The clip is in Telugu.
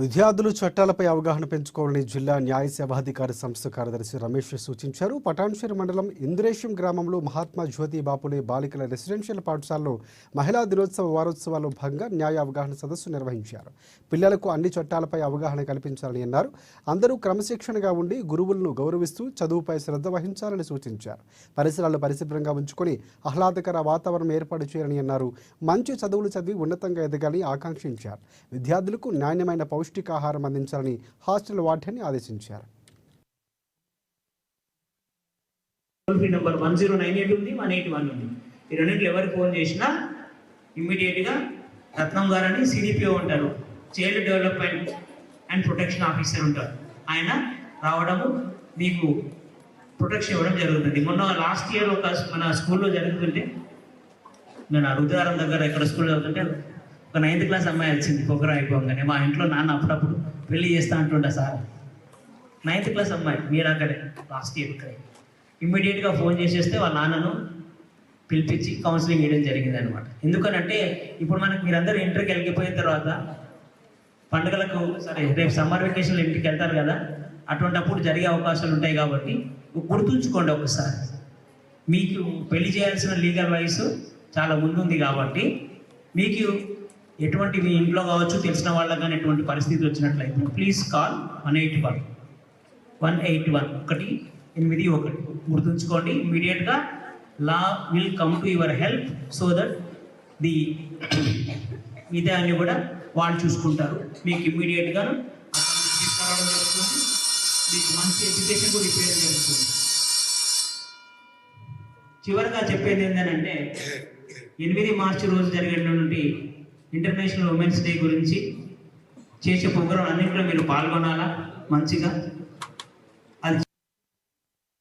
విద్యార్థులు చట్టాలపై అవగాహన పెంచుకోవాలని జిల్లా న్యాయ సేవాధికారి సంస్థ కార్యదర్శి రమేష్ సూచించారు. పటాన్చెరు మండలం ఇంద్రేశం గ్రామంలో మహాత్మా జ్యోతి బాపులే బాలికల రెసిడెన్షియల్ పాఠశాలలో మహిళా దినోత్సవ వారోత్సవాల్లో భాగంగా న్యాయ అవగాహన సదస్సు నిర్వహించారు. పిల్లలకు అన్ని చట్టాలపై అవగాహన కల్పించాలని అన్నారు. అందరూ క్రమశిక్షణగా ఉండి గురువులను గౌరవిస్తూ చదువుపై శ్రద్ధ వహించాలని సూచించారు. పరిసరాలు పరిశుభ్రంగా ఉంచుకొని ఆహ్లాదకర వాతావరణం ఏర్పాటు చేయాలని అన్నారు. మంచి చదువులు చదివి ఉన్నతంగా ఎదగాలని ఆకాంక్షించారు. విద్యార్థులకు నాణ్యమైన పౌష్టికాహారం అందించాలని హాస్టల్ వార్డెన్ని ఆదేశించారు. టోల్ ఫ్రీ నంబర్ 1098 ఉంది, 181 ఉంది. ఈ రెండింటిలో ఎవరికి ఫోన్ చేసినా ఇమ్మీడియట్గా రత్నం గారని సిడిపిఓ ఉంటారు, child development and protection officer ఉంటారు. ఆయన రావడము మీకు ప్రొటెక్షన్ ఇవ్వడం జరుగుతుంది. మొన్న లాస్ట్ ఇయర్ మన స్కూల్లో జరుగుతుంటే, నేను రుద్రారం దగ్గర ఎక్కడ స్కూల్ చదువుతుంటే ఒక 9th క్లాస్ అమ్మాయి వచ్చింది. ప్రోగ్రాం అయిపోగానే మా ఇంట్లో నాన్న అప్పుడప్పుడు పెళ్లి చేస్తా అంటుండే సార్. 9th క్లాస్ అమ్మాయి మీరు అక్కడే లాస్ట్ ఇయర్ ఇక్కడ ఇమ్మీడియట్గా ఫోన్ చేసేస్తే వాళ్ళ నాన్నను పిలిపించి కౌన్సిలింగ్ చేయడం జరిగింది అనమాట. ఎందుకనంటే ఇప్పుడు మనకి మీరందరూ ఇంటర్కి వెళ్ళిపోయిన తర్వాత పండుగలకు సరే రేపు సమ్మర్ వెకేషన్లో ఇంటికి వెళ్తారు కదా, అటువంటిప్పుడు జరిగే అవకాశాలు ఉంటాయి. కాబట్టి గుర్తుంచుకోండి ఒకసారి, మీకు పెళ్లి చేయాల్సిన లీగల్ వయసు చాలా ముందుంది. కాబట్టి మీకు ఎటువంటి మీ ఇంట్లో కావచ్చు తెలిసిన వాళ్ళకి కానీ ఎటువంటి పరిస్థితి వచ్చినట్లయితే ప్లీజ్ కాల్ 181 181 గుర్తుంచుకోండి. ఇమ్మీడియట్గా law will come to your help so that the మిగతాన్ని కూడా వాళ్ళు చూసుకుంటారు. మీకు ఇమ్మీడియట్గా తీసుకురావడం జరుగుతుంది. మీకు మంచి ఎడ్యుకేషన్ కూడా ఇప్పించడం జరుగుతుంది. చివరిగా చెప్పేది ఏంటంటే 8 మార్చి రోజు జరిగినటువంటి ఇంటర్నేషనల్ ఉమెన్స్ డే గురించి చేసే ప్రోగ్రాం అన్నింటిలో మీరు పాల్గొనాలా మంచిగా.